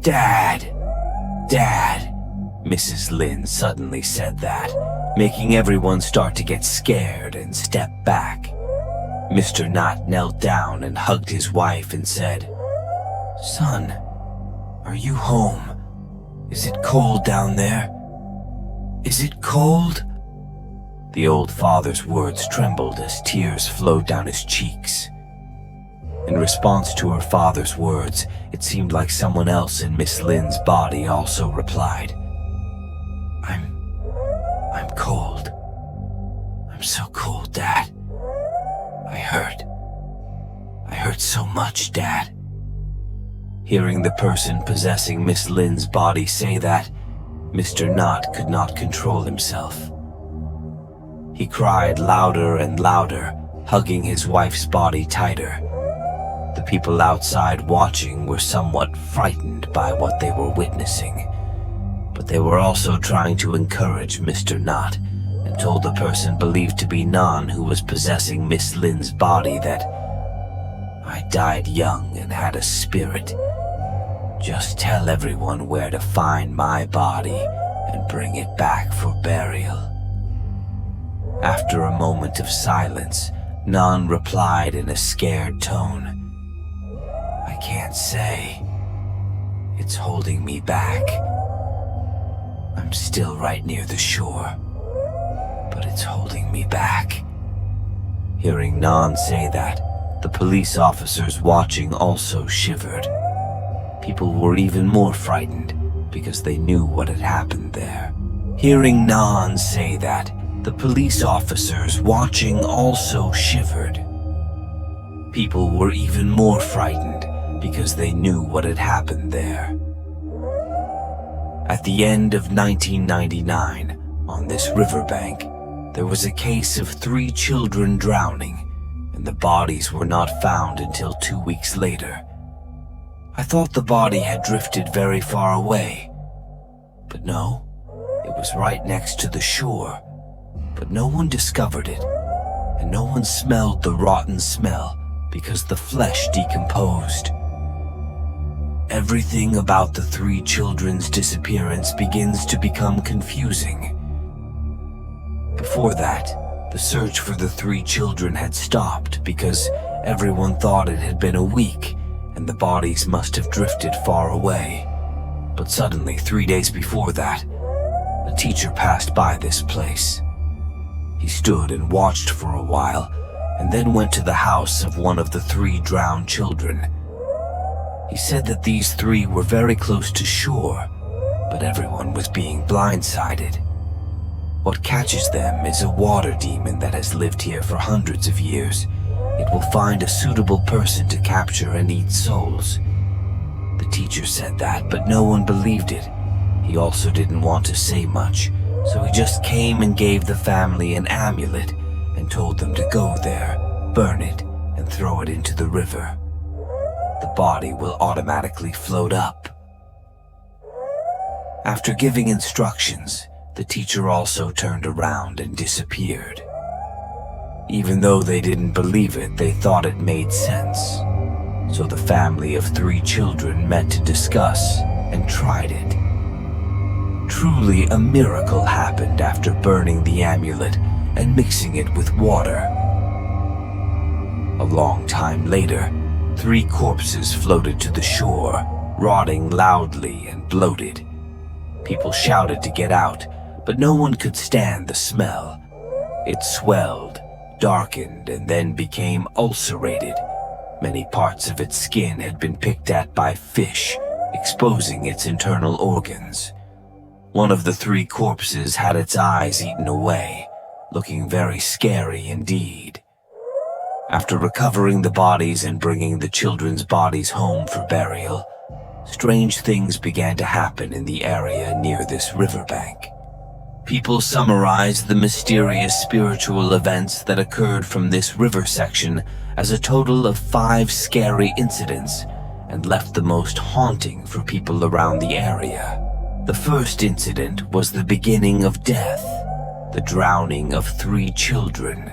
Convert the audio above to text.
"Dad! Dad!" Mrs. Lin suddenly said that, making everyone start to get scared and step back. Mr. Nhat knelt down and hugged his wife and said, "Son, are you home? Is it cold down there? Is it cold?" The old father's words trembled as tears flowed down his cheeks. In response to her father's words, it seemed like someone else in Miss Lin's body also replied, I'm cold. I'm so cold, Dad. I hurt so much, Dad." Hearing the person possessing Miss Lin's body say that, Mr. Nhat could not control himself. He cried louder and louder, hugging his wife's body tighter. The people outside watching were somewhat frightened by what they were witnessing, but they were also trying to encourage Mr. Nhat and told the person believed to be Nan who was possessing Miss Lin's body that, "I died young and had a spirit. Just tell everyone where to find my body and bring it back for burial." After a moment of silence, Nan replied in a scared tone, "I can't say. It's holding me back. I'm still right near the shore, but it's holding me back." Hearing Nan say that, the police officers watching also shivered. People were even more frightened because they knew what had happened there. Hearing Nan say that, the police officers watching also shivered. People were even more frightened because they knew what had happened there. At the end of 1999, on this riverbank, there was a case of 3 children drowning, and the bodies were not found until 2 weeks later. I thought the body had drifted very far away, but no, it was right next to the shore, but no one discovered it, and no one smelled the rotten smell because the flesh decomposed. Everything about the 3 children's disappearance begins to become confusing. Before that, the search for the 3 children had stopped because everyone thought it had been a week and the bodies must have drifted far away. But suddenly, 3 days before that, a teacher passed by this place. He stood and watched for a while and then went to the house of one of the 3 drowned children. He said that these 3 were very close to shore, but everyone was being blindsided. What catches them is a water demon that has lived here for hundreds of years. It will find a suitable person to capture and eat souls. The teacher said that, but no one believed it. He also didn't want to say much, so he just came and gave the family an amulet and told them to go there, burn it, and throw it into the river. The body will automatically float up. After giving instructions, the teacher also turned around and disappeared. Even though they didn't believe it, they thought it made sense. So the family of 3 children met to discuss and tried it. Truly a miracle happened after burning the amulet and mixing it with water. A long time later, 3 corpses floated to the shore, rotting loudly and bloated. People shouted to get out, but no one could stand the smell. It swelled, darkened, and then became ulcerated. Many parts of its skin had been picked at by fish, exposing its internal organs. One of the 3 corpses had its eyes eaten away, looking very scary indeed. After recovering the bodies and bringing the children's bodies home for burial, strange things began to happen in the area near this riverbank. People summarized the mysterious spiritual events that occurred from this river section as a total of 5 scary incidents and left the most haunting for people around the area. The first incident was the beginning of death, the drowning of 3 children.